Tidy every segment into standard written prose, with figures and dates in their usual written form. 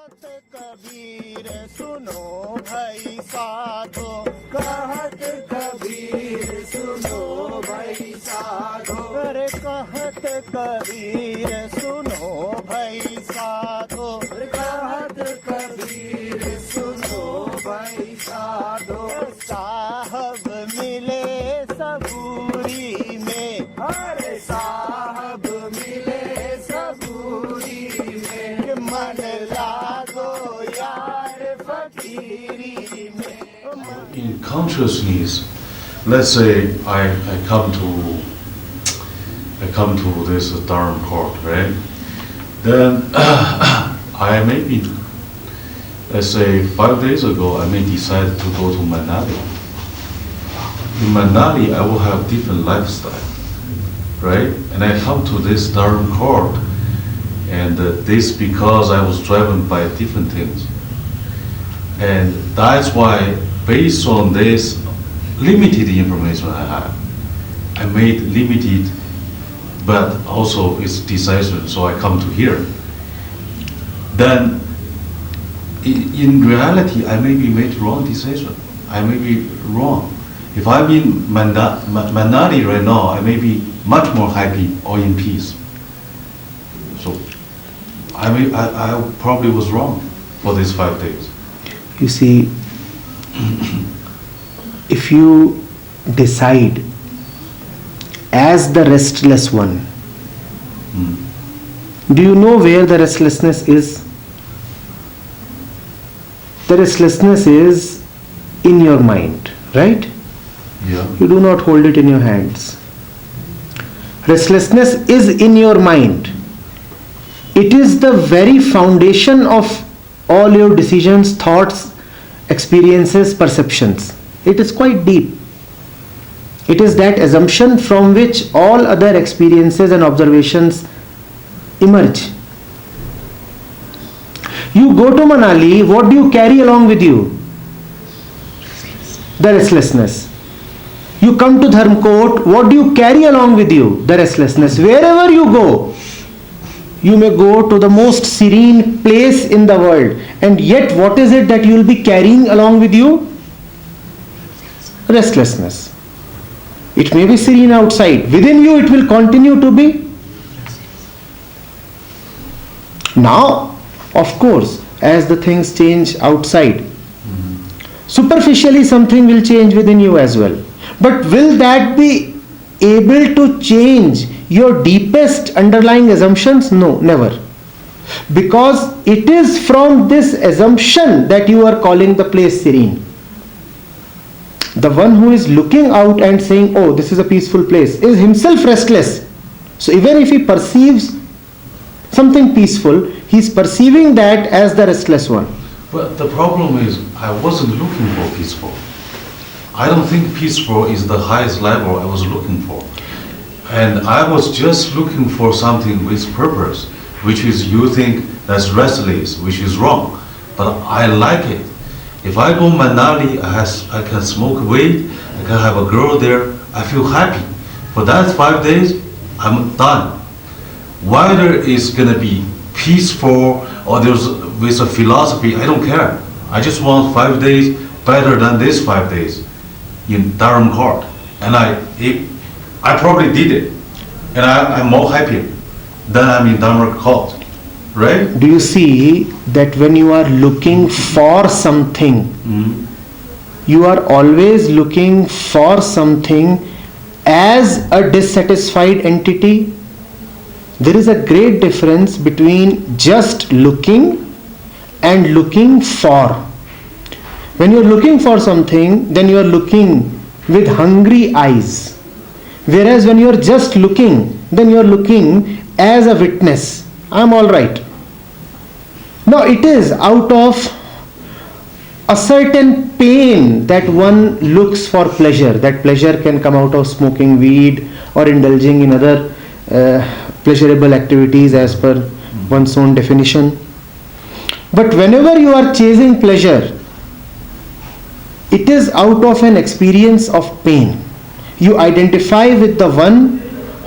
कबीर सुनो भाई साधो, कहत कबीर सुनो भाई साधो, अरे कहत कबीर सुनो भाई साधो, कहत कबीर सुनो भाई साधो। साहब मिले सबूरी में, अरे साहब मिले सबूरी में, मन लागो यार फकीरी में। In consciousness, let's say I come to this Dharma court, right? Then I maybe, let's say 5 days ago, I may decide to go to Manali. In Manali, I will have different lifestyle, right? And I come to this Dharma court, and this because I was driven by different things. And that's why, based on this limited information I have, I made limited, but also it's decision, so I come to here. Then, in reality, I may be made wrong decision. I may be wrong. If I'm in Manali right now, I may be much more happy or in peace. So, I probably was wrong for these 5 days. You see, if you decide as the restless one, do you know where the restlessness is? The restlessness is in your mind, right? Yeah. You do not hold it in your hands. Restlessness is in your mind. It is the very foundation of all your decisions, thoughts, experiences, perceptions. It is quite deep. It is that assumption from which all other experiences and observations emerge. You go to Manali, what do you carry along with you? The restlessness. You come to Dharmkot, what do you carry along with you? The restlessness. Wherever you go, you may go to the most serene place in the world, and yet what is it that you will be carrying along with you? Restlessness. It may be serene outside, within you it will continue to be. Now, of course, as the things change outside, superficially something will change within you as well. But will that be able to change your deepest underlying assumptions? No, never. Because it is from this assumption that you are calling the place serene. The one who is looking out and saying, oh, this is a peaceful place, is himself restless. So even if he perceives something peaceful, he is perceiving that as the restless one. But the problem is, I wasn't looking for peaceful. I don't think peaceful is the highest level I was looking for. And I was just looking for something with purpose, which is you think that's restless, which is wrong. But I like it. If I go Manali, I can smoke weed, I can have a girl there, I feel happy. For that 5 days, I'm done. Whether it's gonna be peaceful or there's with a philosophy, I don't care. I just want 5 days better than this 5 days in Dharam court. And I probably did it. And I'm more happier than I'm in Dharma court. Right? Do you see that when you are looking for something, you are always looking for something as a dissatisfied entity? There is a great difference between just looking and looking for. When you are looking for something, then you are looking with hungry eyes. Whereas when you are just looking, then you are looking as a witness. I am all right. Now it is out of a certain pain that one looks for pleasure. That pleasure can come out of smoking weed or indulging in other pleasurable activities as per one's own definition. But whenever you are chasing pleasure, it is out of an experience of pain. You identify with the one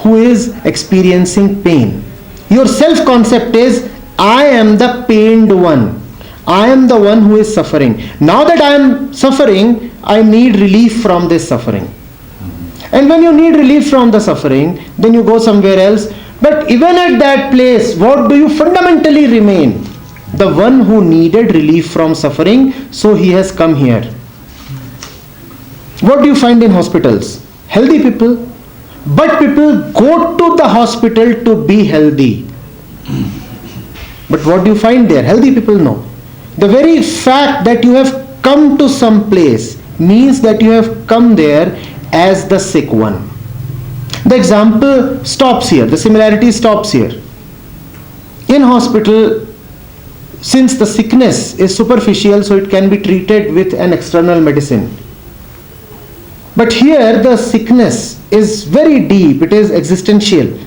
who is experiencing pain. Your self-concept is, I am the pained one. I am the one who is suffering. Now that I am suffering, I need relief from this suffering. And when you need relief from the suffering, then you go somewhere else. But even at that place, what do you fundamentally remain? The one who needed relief from suffering, so he has come here. What do you find in hospitals? Healthy people. But people go to the hospital to be healthy. But what do you find there? Healthy people? No. The very fact that you have come to some place means that you have come there as the sick one. The example stops here. The similarity stops here. In hospital, since the sickness is superficial, so it can be treated with an external medicine. But here the sickness is very deep, it is existential.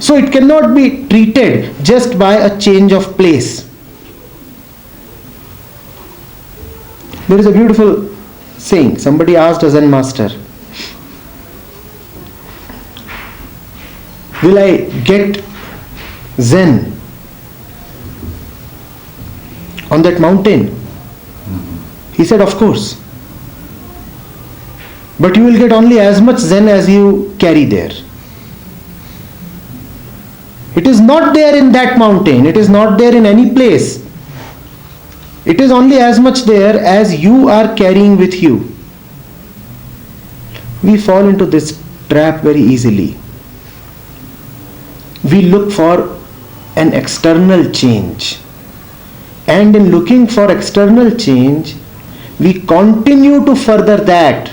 So it cannot be treated just by a change of place. There is a beautiful saying. Somebody asked a Zen master, will I get Zen on that mountain? He said, of course. But you will get only as much Zen as you carry there. It is not there in that mountain. It is not there in any place. It is only as much there as you are carrying with you. We fall into this trap very easily. We look for an external change. And in looking for external change, we continue to further that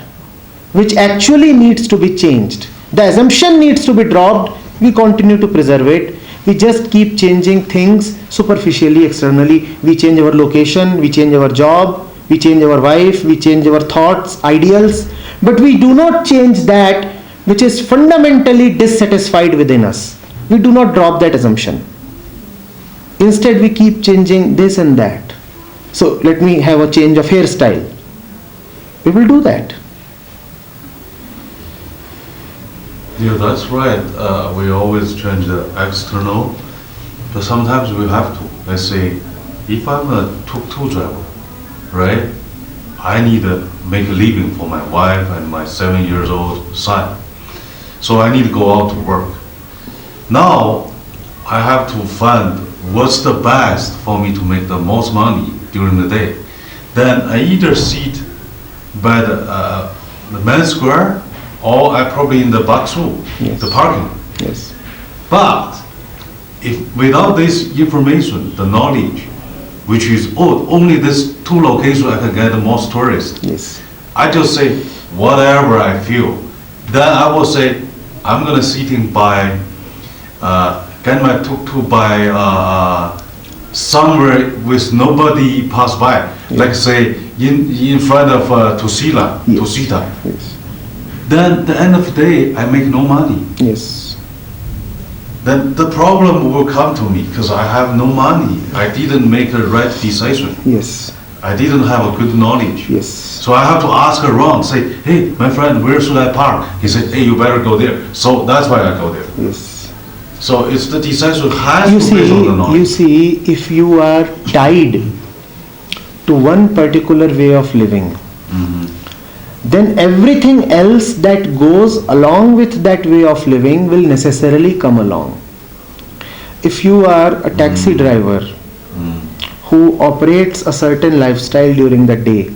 which actually needs to be changed. The assumption needs to be dropped, we continue to preserve it. We just keep changing things superficially, externally. We change our location, we change our job, we change our wife, we change our thoughts, ideals. But we do not change that which is fundamentally dissatisfied within us. We do not drop that assumption. Instead, we keep changing this and that. So let me have a change of hairstyle. We will do that. Yeah, that's right. We always change the external, but sometimes we have to. Let's say, if I'm a tuk-tuk driver, right? I need to make a living for my wife and my 7-year-old son. So I need to go out to work. Now, I have to find what's the best for me to make the most money during the day. Then I either sit by the main square, or I probably in the bathroom, Yes. the parking. Yes. But if without this information, the knowledge, which is only these two locations I can get the most tourists, Yes. I just say whatever I feel. Then I will say I'm gonna sitting by, get my tuk-tuk by somewhere with nobody pass by. Like say in front of Tusila, Yes. Tusita. Yes. Then at the end of the day, I make no money. Yes. Then the problem will come to me because I have no money. I didn't make a right decision. Yes. I didn't have a good knowledge. Yes. So I have to ask around, say, hey, my friend, where should I park? He said, hey, you better go there. So that's why I go there. Yes. So it's the decision has You to base on the see, knowledge. if you are tied to one particular way of living, then everything else that goes along with that way of living will necessarily come along. If you are a taxi driver who operates a certain lifestyle during the day,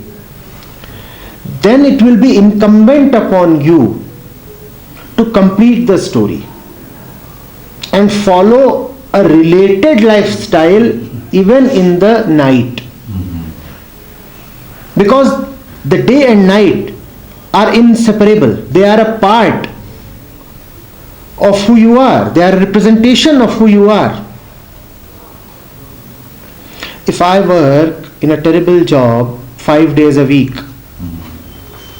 then it will be incumbent upon you to complete the story and follow a related lifestyle even in the night. Because the day and night are inseparable. They are a part of who you are. They are a representation of who you are. If I work in a terrible job 5 days a week,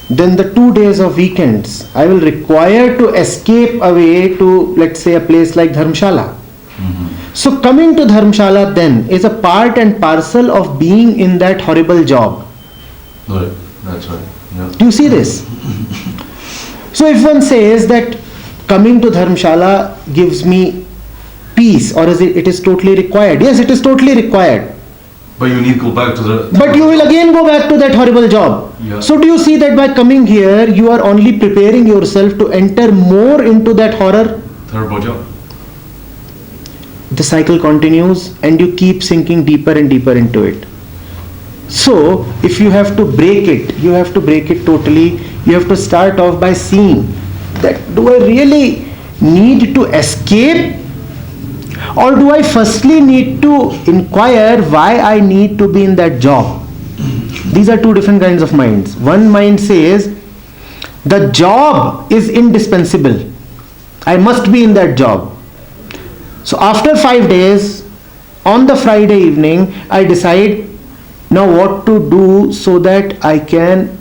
then the 2 days of weekends I will require to escape away to, let's say, a place like Dharamshala. So coming to Dharamshala then is a part and parcel of being in that horrible job. Right, that's right. Yeah. Do you see this? So if one says that coming to Dharamshala gives me peace, or is it is totally required? Yes, it is totally required. But you need to go back to the. But you will again go back to that horrible job. Yeah. So do you see that by coming here, you are only preparing yourself to enter more into that horror? Terrible job. The cycle continues and you keep sinking deeper and deeper into it. So if you have to break it, you have to break it totally. You have to start off by seeing that, do I really need to escape, or do I firstly need to inquire why I need to be in that job? These are two different kinds of minds. One mind says the job is indispensable, I must be in that job. So after 5 days, on the Friday evening, I decide now what to do so that I can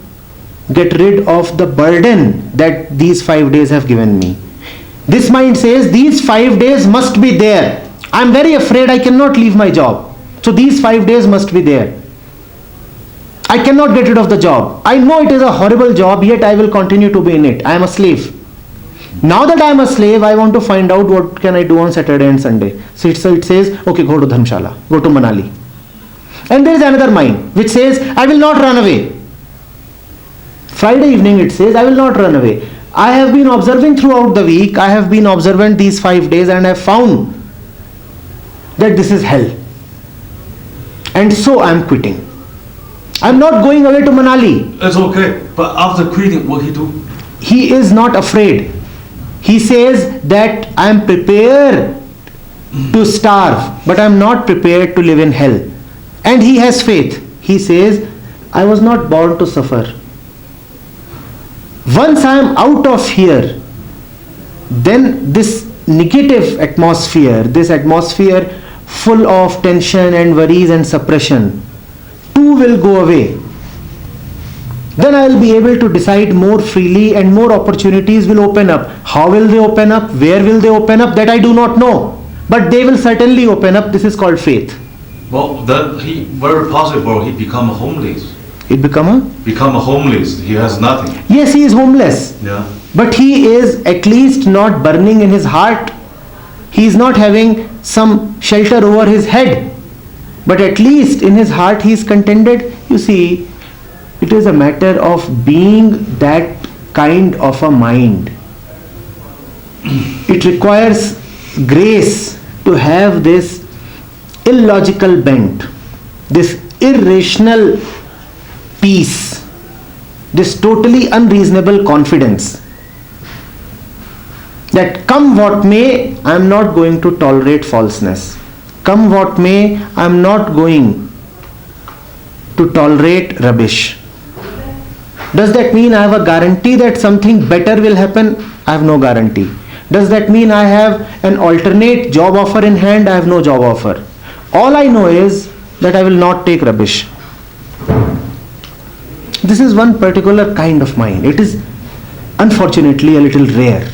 get rid of the burden that these 5 days have given me. This mind says these 5 days must be there. I am very afraid I cannot leave my job. So these 5 days must be there. I cannot get rid of the job. I know it is a horrible job, yet I will continue to be in it. I am a slave. Now that I am a slave, I want to find out what can I do on Saturday and Sunday. So it says, okay, go to Dharamshala, go to Manali. And there is another mind which says, I will not run away. Friday evening it says, I will not run away. I have been observing throughout the week, I have been observant these 5 days and I have found that this is hell. And so I am quitting. I am not going away to Manali. It's okay. But after quitting, what he do? He is not afraid. He says that I am prepared to starve, but I am not prepared to live in hell. And he has faith. He says, I was not born to suffer. Once I am out of here, then this negative atmosphere, this atmosphere full of tension and worries and suppression, too will go away. Then I will be able to decide more freely and more opportunities will open up. How will they open up? Where will they open up? That I do not know. But they will certainly open up. This is called faith. Well, then he very possible he become homeless. It become Become homeless. He has nothing. Yes, he is homeless. Yeah. But he is at least not burning in his heart. He is not having some shelter over his head. But at least in his heart he is contented. You see, it is a matter of being that kind of a mind. It requires grace to have this illogical bent, this irrational peace, this totally unreasonable confidence that come what may, I am not going to tolerate falseness. Come what may, I am not going to tolerate rubbish. Does that mean I have a guarantee that something better will happen? I have no guarantee. Does that mean I have an alternate job offer in hand? I have no job offer. All I know is that I will not take rubbish. This is one particular kind of mind. It is unfortunately a little rare.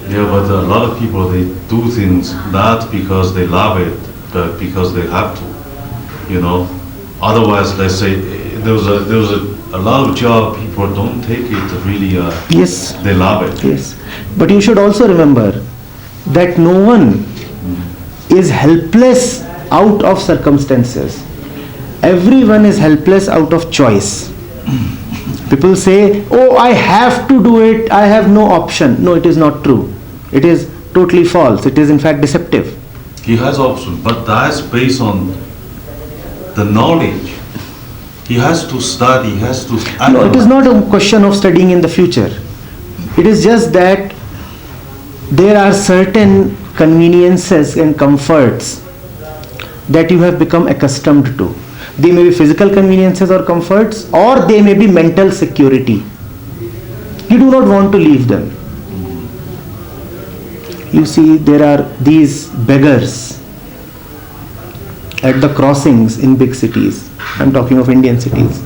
Yeah, but a lot of people, they do things not because they love it, but because they have to, you know. Otherwise, let's say there was a lot of job people don't take it really. Yes. They love it. Yes. But you should also remember that no one is helpless out of circumstances. Everyone is helpless out of choice. People say, oh, I have to do it, I have no option. No, it is not true. It is totally false. It is in fact deceptive. He has option, but that's based on the knowledge. He has to study, he has to analyze. No, it is not a question of studying in the future. It is just that there are certain conveniences and comforts that you have become accustomed to. They may be physical conveniences or comforts, or they may be mental security. You do not want to leave them. You see, there are these beggars at the crossings in big cities. I am talking of Indian cities.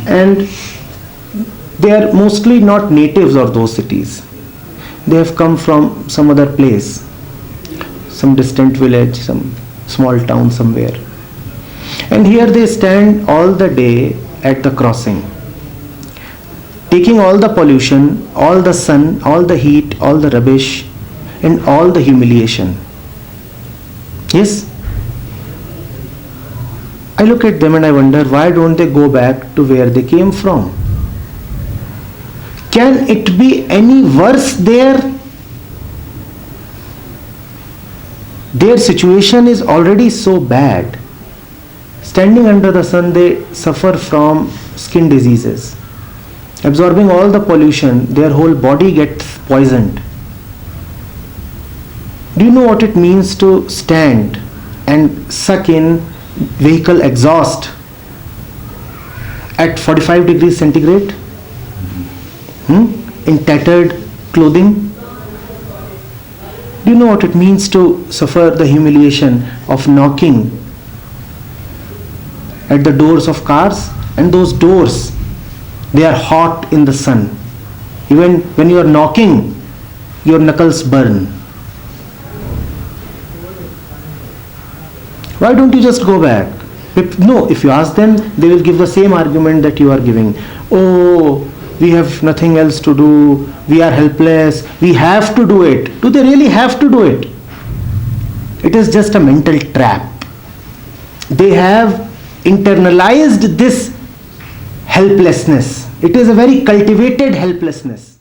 And they are mostly not natives of those cities. They have come from some other place, some distant village, some small town somewhere. And here they stand all the day at the crossing, taking all the pollution, all the sun, all the heat, all the rubbish, and all the humiliation. Yes? I look at them and I wonder, why don't they go back to where they came from? Can it be any worse there? Their situation is already so bad. Standing under the sun, they suffer from skin diseases. Absorbing all the pollution, their whole body gets poisoned. Do you know what it means to stand and suck in vehicle exhaust at 45 degrees centigrade? In tattered clothing? Do you know what it means to suffer the humiliation of knocking at the doors of cars? And those doors, they are hot in the sun. Even when you are knocking, your knuckles burn. Why don't you just go back? If you ask them, they will give the same argument that you are giving. Oh, we have nothing else to do. We are helpless. We have to do it. Do they really have to do it? It is just a mental trap. They have internalized this helplessness. It is a very cultivated helplessness.